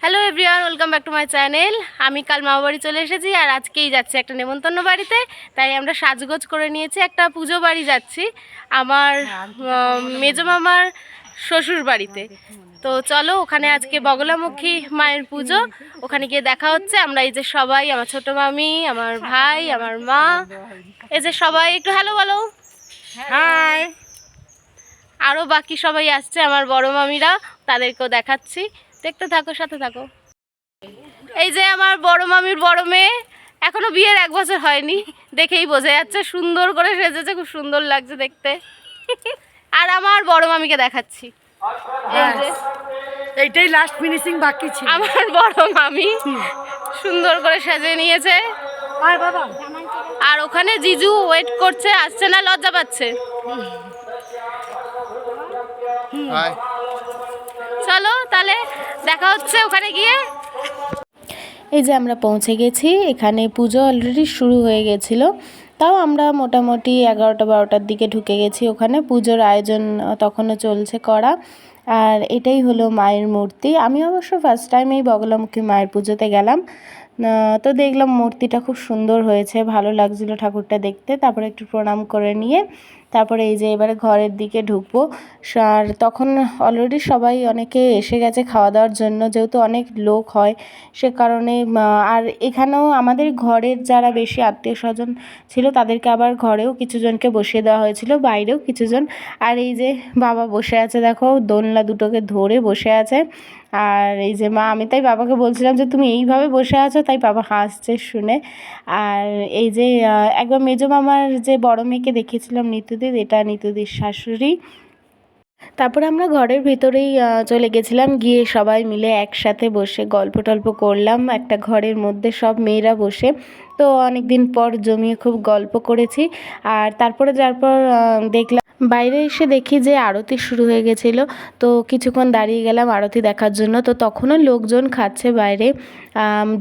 Hello everyone, welcome back to my channel. আমি কাল মামা বাড়ি চলে এসেছি আর আজকেই যাচ্ছি একটা নেমন্তন্ন বাড়িতে। তাই আমরা সাজগোজ করে নিয়েছি, একটা পুজো বাড়ি যাচ্ছি আমার মেজো মামার শ্বশুর বাড়িতে। তো চলো, ওখানে আজকে বগলামুখী মায়ের পুজো, ওখানে গিয়ে দেখা হচ্ছে। আমরা এই যে সবাই, আমার ছোটো মামি, আমার ভাই, আমার মা, এই যে সবাই একটু হ্যালো বলো। হাই। আরও বাকি সবাই আসছে, আমার বড় মামিরা, তাদেরকেও দেখাচ্ছি। দেখতে থাকো, সাথে থাকো। এই যে আমার বড় মামির বড় মেয়ে, এখনো বিয়ের 1 বছর হয়নি, দেখেই বোঝা যাচ্ছে। সুন্দর করে সেজেছে, খুব সুন্দর লাগছে দেখতে। আর আমার বড় মামিকে দেখাচ্ছি, এই যে এইটাই লাস্ট ফিনিশিং বাকি ছিল। আমার বড় মামি সুন্দর করে সাজিয়ে নিয়েছে। আর ওখানে জিজু ওয়েট করছে, আসছে না, লজ্জা পাচ্ছে। চলো তাহলে দেখা হচ্ছে ওখানে গিয়ে। এই যে আমরা পৌঁছে গেছি, এখানে পুজো অলরেডি শুরু হয়ে গেছিলো। তাও আমরা মোটামুটি 11টা-12টার দিকে ঢুকে গেছি ওখানে। পুজোর আয়োজন তখনও চলছে করা। আর এটাই হলো মায়ের মূর্তি। আমি অবশ্য ফার্স্ট টাইম এই বগলামুখী মায়ের পুজোতে গেলাম, তো দেখলাম মূর্তিটা খুব সুন্দর হয়েছে, ভালো লাগছিলো ঠাকুরটা দেখতে। তারপরে একটু প্রণাম করে নিয়ে তারপরে এই যে এবারে ঘরের দিকে ঢুকবো। আর তখন অলরেডি সবাই অনেকে এসে গেছে খাওয়া দাওয়ার জন্য, যেহেতু অনেক লোক হয় সে কারণে। আর এখানেও আমাদের ঘরের যারা বেশি আত্মীয় স্বজন ছিল তাদেরকে আবার ঘরেও কিছুজনকে বসিয়ে দেওয়া হয়েছিল, বাইরেও কিছুজন। আর এই যে বাবা বসে আছে, দেখো দোলনা দুটোকে ধরে বসে আছে। আর এই যে মা, আমি তাই বাবাকে বলছিলাম যে তুমি এইভাবে বসে আছো, তাই বাবা হাসছে শুনে। আর এই যে একবার মেজো মামার যে বড় মেয়েকে দেখিয়েছিলাম, নিতুদি, এটা নিতুদির শাশুড়ি। তারপরে আমরা ঘরের ভিতরেই চলে গেছিলাম, গিয়ে সবাই মিলে একসাথে বসে গল্প টল্প করলাম একটা ঘরের মধ্যে সব মেয়েরা বসে। তো অনেক দিন পর জমিয়ে খুব গল্প করেছি। আর তারপরে যারপর দেখলাম, বাইরে এসে দেখি যে আরতি শুরু হয়ে গেছিলো। তো কিছুক্ষণ দাঁড়িয়ে গেলাম আরতি দেখার জন্য। তো তখনও লোকজন খাচ্ছে বাইরে,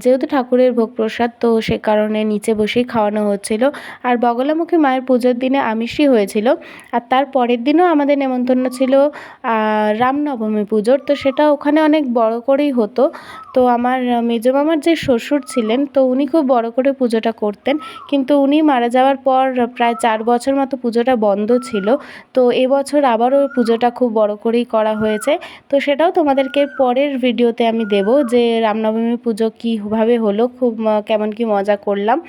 যেহেতু ঠাকুরের ভোগ প্রসাদ, তো সে কারণে নিচে বসেই খাওয়ানো হচ্ছিল। আর বগলামুখী মায়ের পুজোর দিনে আমিষই হয়েছিল। আর তার পরের দিনও আমাদের নেমন্তন্ন ছিল রামনবমী পুজোর, তো সেটা ওখানে অনেক বড় করেই হতো। তো আমার মেজো মামার যে শ্বশুর ছিলেন, তো উনি খুব বড় করে পুজোটা করতেন, কিন্তু উনি মারা যাওয়ার পর প্রায় 4 বছর মতো পুজোটা বন্ধ ছিল। তো এবছর আবারও পুজোটা খুব বড় করেই করা হয়েছে। তো সেটাও তোমাদেরকে পরের ভিডিওতে আমি দেব, যে রামনবমী পুজো কীভাবে হলো, খুব কেমন কি মজা করলাম।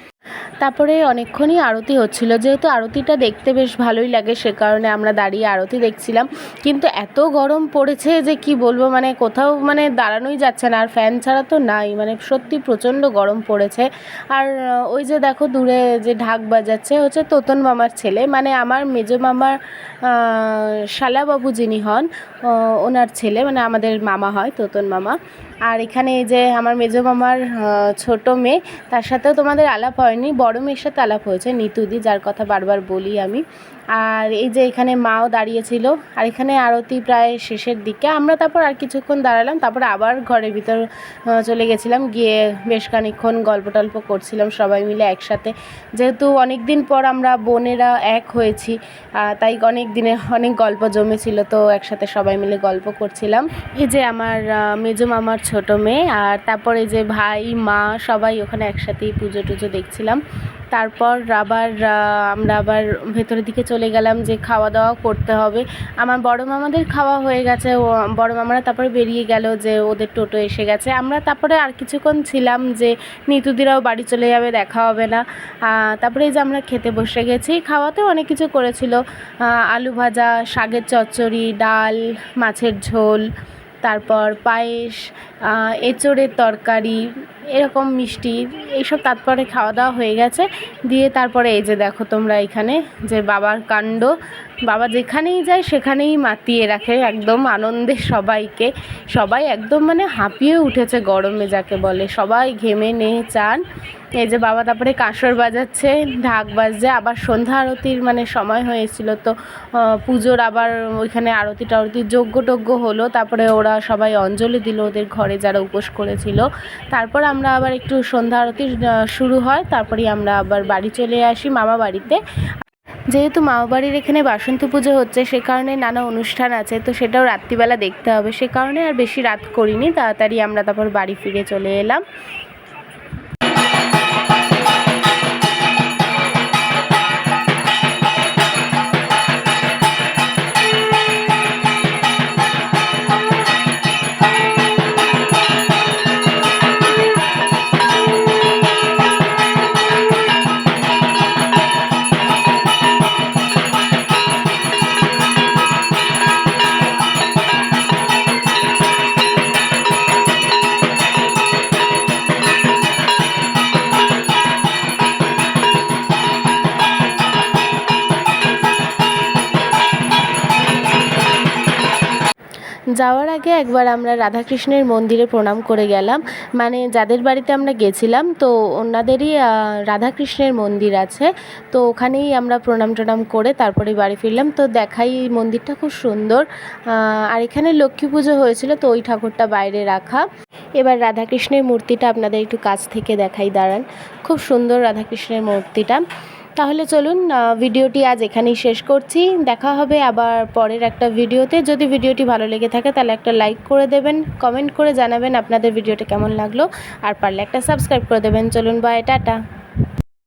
তারপরে অনেকক্ষণই আরতি হচ্ছিল, যেহেতু আরতিটা দেখতে বেশ ভালোই লাগে, সে কারণে আমরা দাঁড়িয়ে আরতি দেখছিলাম। কিন্তু এত গরম পড়েছে যে কি বলবো, মানে কোথাও মানে দাঁড়ানোই যাচ্ছে না, আর ফ্যান ছাড়া তো নাই, মানে সত্যি প্রচণ্ড গরম পড়েছে। আর ওই যে দেখো দূরে যে ঢাক বাজাচ্ছে, হচ্ছে তোতন মামার ছেলে, মানে আমার মেজো মামার শালাবাবু যিনি হন, ওনার ছেলে, মানে আমাদের মামা হয় তোতন মামা। আর এখানে এই যে আমার মেজো মামার ছোটো মেয়ে, তার সাথেও তোমাদের আলাপ হয়নি, বড় মেয়ের সাথে আলাপ হয়েছে, নিতুদি, যার কথা বারবার বলি আমি। আর এই যে এখানে মাও দাঁড়িয়েছিল। আর এখানে আরতি প্রায় শেষের দিকে, আমরা তারপর আর কিছুক্ষণ দাঁড়ালাম, তারপরে আবার ঘরের ভিতর চলে গেছিলাম, গিয়ে বেশ খানিকক্ষণ গল্প টল্প করছিলাম সবাই মিলে একসাথে। যেহেতু অনেক দিন পর আমরা বোনেরা এক হয়েছি, তাই অনেক দিনে অনেক গল্প জমেছিল, তো একসাথে সবাই মিলে গল্প করছিলাম। এই যে আমার মেজো মামার ছোটো মেয়ে, আর তারপর এই যে ভাই মা সবাই ওখানে একসাথেই পুজো টুজো দেখছিলাম। তারপর আমরা আবার ভেতরের দিকে চলে গেলাম, যে খাওয়া দাওয়া করতে হবে। আমার বড় মামাদের খাওয়া হয়ে গেছে, বড় মামারা তারপরে বেরিয়ে গেল, যে ওদের টোটো এসে গেছে। আমরা তারপরে আর কিছুক্ষণ ছিলাম, যে নিতুদিরাও বাড়ি চলে যাবে, দেখা হবে না। তারপরে এই যে আমরা খেতে বসে গেছি। খাওয়াতেও অনেক কিছু করেছিল, আলু ভাজা, শাকের চচ্চড়ি, ডাল, মাছের ঝোল, তারপর পায়েস, এঁচোড়ের তরকারি, এরকম মিষ্টি, এইসব তারপরে খাওয়া দাওয়া হয়ে গেছে। দিয়ে তারপরে এই যে দেখো তোমরা এখানে যে বাবার কাণ্ড, বাবা যেখানেই যায় সেখানেই মাতিয়ে রাখে একদম আনন্দে সবাইকে। সবাই একদম মানে হাঁপিয়ে উঠেছে গরমে যাকে বলে, সবাই ঘেমে নিয়ে চান। এই যে বাবা তারপরে কাঁসর বাজাচ্ছে, ঢাক বাজছে, আবার সন্ধ্যা আরতির মানে সময় হয়েছিল, তো পুজোর আবার ওইখানে আরতি টারতি যজ্ঞ টজ্ঞ হলো। তারপরে ওরা সবাই অঞ্জলি দিল ওদের ঘরে যারা উপোস করেছিল। তারপর আমরা আবার একটু সন্ধ্যা আরতি শুরু হয়, তারপরে আমরা আবার বাড়ি চলে আসি মামা বাড়িতে। যেহেতু মামাবাড়ির এখানে বাসন্তী পুজো হচ্ছে, সে কারণে নানা অনুষ্ঠান আছে, তো সেটাও রাত্রিবেলা দেখতে হবে, সে কারণে আর বেশি রাত করিনি, তাড়াতাড়ি আমরা তারপর বাড়ি ফিরে চলে এলাম। যাওয়ার আগে একবার আমরা রাধাকৃষ্ণের মন্দিরে প্রণাম করে গেলাম, মানে যাদের বাড়িতে আমরা গেছিলাম তো ওনাদেরই রাধাকৃষ্ণের মন্দির আছে, তো ওখানেই আমরা প্রণাম টনাম করে তারপরে বাড়ি ফিরলাম। তো দেখাই, মন্দিরটা খুব সুন্দর, আর এখানে লক্ষ্মী পুজো হয়েছিল, তো ওই ঠাকুরটা বাইরে রাখা। এবার রাধাকৃষ্ণের মূর্তিটা আপনাদের একটু কাছ থেকে দেখাই, দাঁড়ান, খুব সুন্দর রাধাকৃষ্ণের মূর্তিটা। তাহলে চলুন, ভিডিওটি আজ এখানেই শেষ করছি। দেখা হবে আবার পরের একটা ভিডিওতে। যদি ভিডিওটি ভালো লেগে থাকে তাহলে একটা লাইক করে দেবেন, কমেন্ট করে জানাবেন আপনাদের ভিডিওটা কেমন লাগলো, আর পারলে একটা সাবস্ক্রাইব করে দেবেন। চলুন, বাই, টাটা।